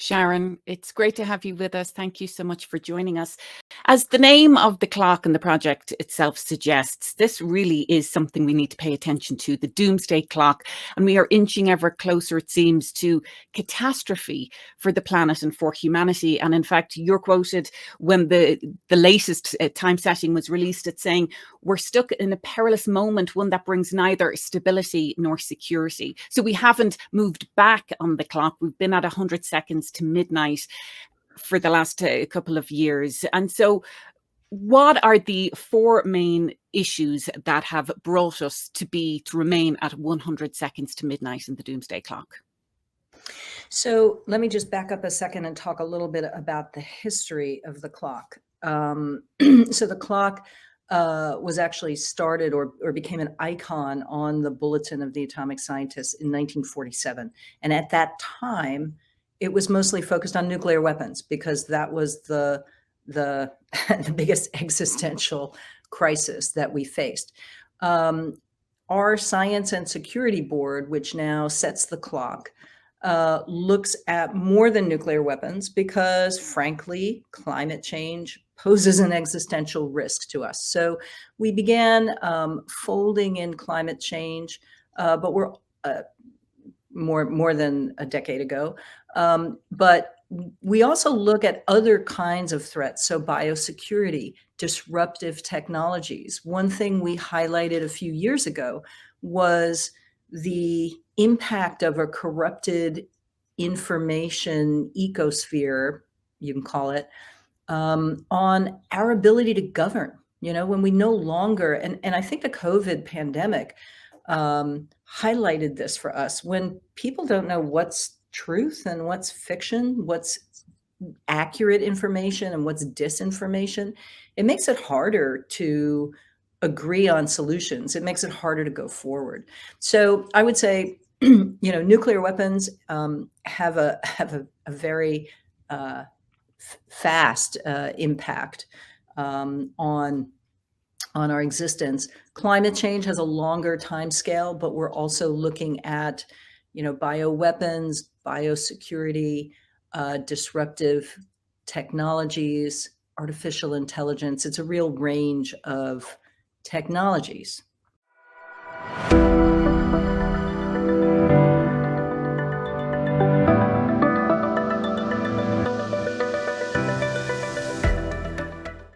Sharon, it's great to have you with us. Thank you so much for joining us. As the name of the clock and the project itself suggests, this really is something we need to pay attention to, the doomsday clock. And we are inching ever closer, it seems, to catastrophe for the planet and for humanity. And in fact, you're quoted when the latest time setting was released at saying, we're stuck in a perilous moment, one that brings neither stability nor security. So we haven't moved back on the clock. We've been at 100 seconds to midnight for the last couple of years. And so what are the four main issues that have brought us to remain at 100 seconds to midnight in the doomsday clock? So let me just back up a second and talk a little bit about the history of the clock. So the clock was actually started or became an icon on the Bulletin of the Atomic Scientists in 1947. And at that time, it was mostly focused on nuclear weapons because that was the the biggest existential crisis that we faced. Our Science and Security Board, which now sets the clock, looks at more than nuclear weapons because, frankly, climate change poses an existential risk to us. So we began folding in climate change, but we're more than a decade ago. But we also look at other kinds of threats. So biosecurity, disruptive technologies. One thing we highlighted a few years ago was the impact of a corrupted information ecosphere, you can call it, on our ability to govern. You know, when we no longer, and I think the COVID pandemic highlighted this for us, when people don't know what's truth and what's fiction, what's accurate information and what's disinformation, it makes it harder to agree on solutions. It makes it harder to go forward. So I would say, nuclear weapons have a very fast impact on our existence. Climate change has a longer time scale, but we're also looking at, bioweapons, biosecurity, disruptive technologies, artificial intelligence. It's a real range of technologies.